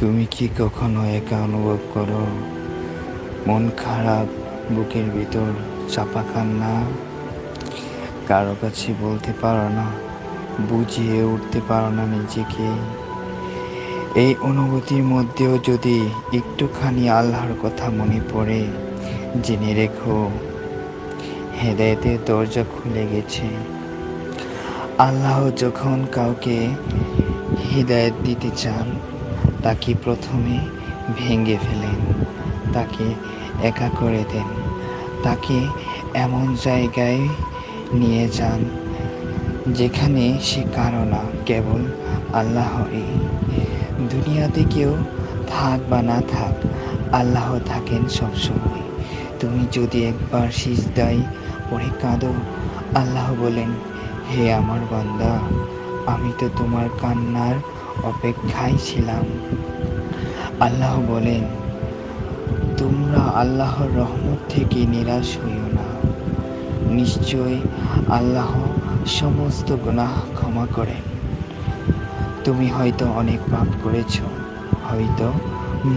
তুমি কি কখনো একা অনুভব করো? মন খারাপ, বুকের ভিতর চাপা কান্না, কারো কাছে বলতে পারো না, বুঝিয়ে উঠতে পারো না নিজেকে। এই অনুভূতির মধ্যেও যদি একটুখানি আল্লাহর কথা মনে পড়ে, জেনে রেখো হেদায়েতের দরজা খুলে গেছে। আল্লাহ যখন কাউকে হিদায়াত দিতে চান, তাকে প্রথমে ভেঙে ফেলেন, তাকে একা করে দেন, তাকে এমন জায়গায় নিয়ে যান যেখানে সে কারো না, কেবল আল্লাহরই। দুনিয়াতে কেউ থাক বা না থাক, আল্লাহ থাকেন সবসময়। তুমি যদি একবার সিজদায় পড়ে কাঁদো, আল্লাহ বলেন, হে আমার বান্দা, আমি তো তোমার কান্নার অপেক্ষায় ছিলাম। আল্লাহ বলেন, তোমরা আল্লাহর রহমত থেকে নিরাশ হইও না। নিশ্চয় আল্লাহ সমস্ত গুনাহ ক্ষমা করেন। তুমি হয়তো অনেক পাপ করেছ, হয়তো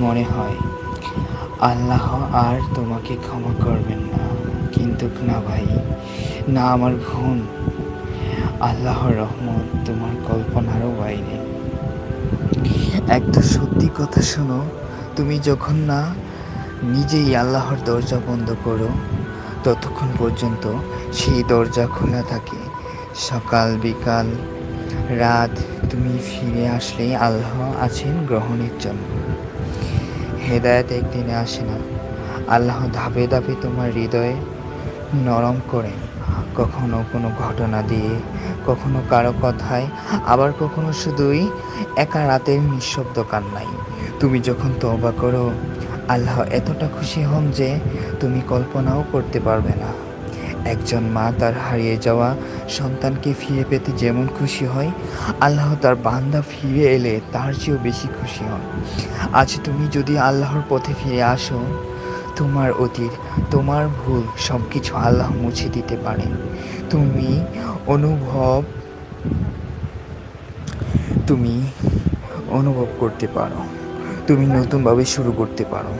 মনে হয় আল্লাহ আর তোমাকে ক্ষমা করবেন না, কিন্তু না ভাই, না আমার বোন, আল্লাহর রহমত তোমার কল্পনারও বাইরে। একটা সত্যি কথা শোনো, তুমি যখন না নিজেই আল্লাহর দরজা বন্ধ করো, ততক্ষণ পর্যন্ত সেই দরজা খোলা থাকে। সকাল বিকাল রাত তুমি ফিরে আসলেই আল্লাহ আছেন গ্রহণের জন্য। হেদায়েত একদিনে আসে না, আল্লাহ ধাপে ধাপে তোমার হৃদয়ে নরম করেন, কখনো কোনো ঘটনা দিয়ে, কখনো কারো কথায়, আবার কখনো শুধুই একা রাতের নিঃশব্দ কান্নাই। তুমি যখন তওবা করো, আল্লাহ এতটা খুশি হন যে তুমি কল্পনাও করতে পারবে না। একজন মা তার হারিয়ে যাওয়া সন্তানকে ফিরে পেতে যেমন খুশি হয়, আল্লাহ তার বান্দা ফিরে এলে তার চেয়েও বেশি খুশি হন। আজ তুমি যদি আল্লাহর পথে ফিরে আসো, তোমার অতীত, তোমার ভুল সব কিছু আল্লাহ মুছে দিতে পারেন। তুমি তুমি অনুভব করতে পারো, তুমি নতুনভাবে শুরু করতে পারো।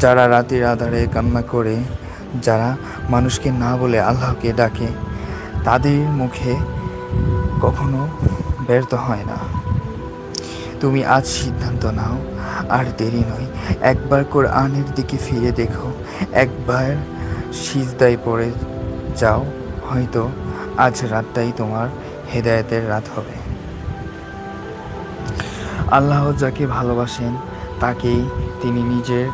যারা রাতের আধারে কান্না করে, যারা মানুষকে না বলে আল্লাহকে ডাকে, তাদের মুখে কখনো ব্যর্থ হয় না। তুমি আজ সিদ্ধান্ত নাও, আর দেরি নয়। একবার কোরআনের দিকে ফিরে দেখো, একবার সিজদায় পড়ে যাও, হয়তো আজ রাতটাই তোমার হেদায়েতের রাত হবে। আল্লাহ যাকে ভালোবাসেন, তাকেই তিনি নিজের